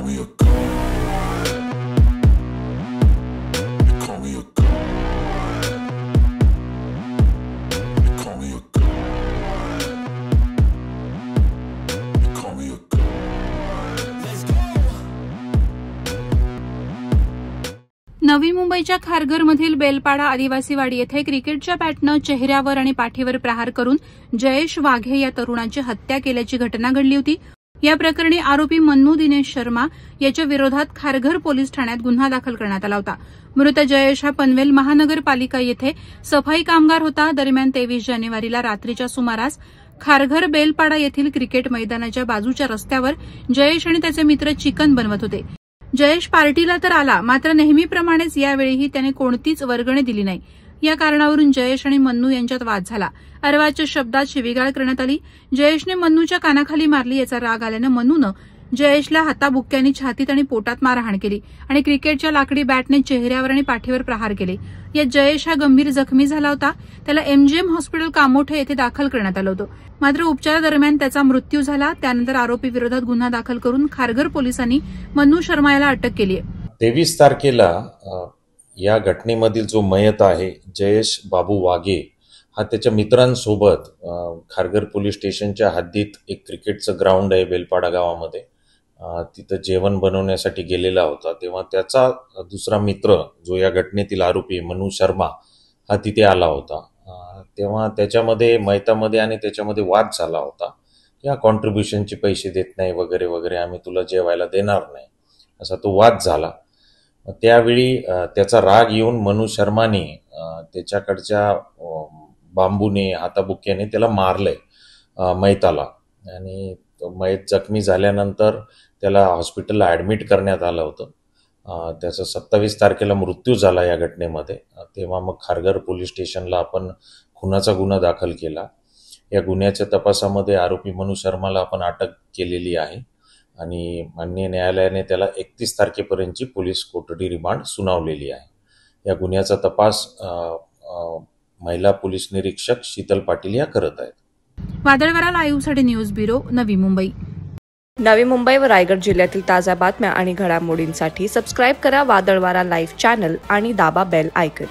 call me a god. They call me a god. They call me a god. They call me a god. Let's go. नवी मुंबईच्या खारघरमधील बेलपाडा आदिवासी वाडी येथे क्रिकेटच्या बॅटनं चेहऱ्यावर आणि पाठीवर प्रहार करून जयेश वाघे या तरुणाची हत्या केल्याची घटना घडली होती। या प्रकरणी आरोपी मन्नू दिनेश शर्मा याच्या विरोधात खारघर पोलीस ठाण्यात गुन्हा दाखल करण्यात आला होता। मृत जयेश हा पनवेल महानगरपालिका येथे सफाई कामगार होता। दरम्यान 23 जानेवारीला रात्रीच्या सुमारास खारघर बेलपाडा येथील क्रिकेट मैदानाच्या बाजूच्या रस्त्यावर जयेश आणि त्याचे मित्र चिकन बनवत होते। जयेश पार्टीला तर आला, मात्र नेहमीप्रमाणेच यावेळीही त्याने कोणतीच वर्गणी दिली नाही। या कारणावरून जयेश आणि मन्नू यांच्यात वाद झाला। अर्वाच्य शब्दात शिवीगाळ करण्यात आली। जयेशने मन्नूच्या कानाखाली मारली। याचा राग आल्यानं मन्नूनं जयेशला हाताबुक्क्यांनी छातीत आणि पोटात मारहाण केली आणि क्रिकेटच्या लाकडी बॅटने चेहऱ्यावर आणि पाठीवर प्रहार केले। यात जयेश हा गंभीर जखमी झाला होता। त्याला एमजीएम हॉस्पिटल कामोठे येथे दाखल करण्यात आलं होतं, मात्र उपचारादरम्यान त्याचा मृत्यू झाला। त्यानंतर आरोपी विरोधात गुन्हा दाखल करून खारघर पोलिसांनी मन्नू शर्मा याला अटक केली आहे। 23 तारखेला या घटनेमधील जो मयत आहे जयेश बाबू वाघे हा त्याच्या मित्रांसोबत खारघर पोलीस स्टेशनच्या हद्दीत एक क्रिकेटचं ग्राउंड आहे बेलपाडा गावामध्ये, तिथं जेवण बनवण्यासाठी गेलेला होता। तेव्हा त्याचा दुसरा मित्र जो या घटनेतील आरोपी मन्नू शर्मा हा तिथे आला होता। तेव्हा त्याच्यामध्ये मयतामध्ये आणि त्याच्यामध्ये वाद झाला होता। या कॉन्ट्रीब्युशनचे पैसे देत नाही वगैरे वगैरे, आम्ही तुला जेवायला देणार नाही, असा तो वाद झाला। त्यावेळी त्याचा राग येऊन मन्नू शर्माने त्याच्याकडच्या बांबूने हाताबुक्क्याने त्याला मारलंय मयताला, आणि मयत जखमी झाल्यानंतर त्याला हॉस्पिटलला ॲडमिट करण्यात आलं होतं। त्याचा 27 तारखेला मृत्यू झाला या घटनेमध्ये। तेव्हा मग खारघर पोलीस स्टेशनला आपण खुनाचा गुन्हा दाखल केला। या गुन्ह्याच्या तपासामध्ये आरोपी मन्नू शर्माला आपण अटक केलेली आहे आणि माननीय न्यायालयाने त्याला 31 तारखेपर्यंतची पोलीस कोठडी रिमांड सुनावलेली आहे। या गुन्ह्याचा तपास महिला पोलीस निरीक्षक शीतल पाटील या करत आहेत। वादळवारा लाईव्हसाठी न्यूज ब्युरो, नवी मुंबई। नवी मुंबई व रायगड जिल्ह्यातील ताज्या बातम्या आणि घडामोडींसाठी सबस्क्राईब करा वादळवारा लाईव्ह चॅनल आणि दाबा बेल आयकॉन।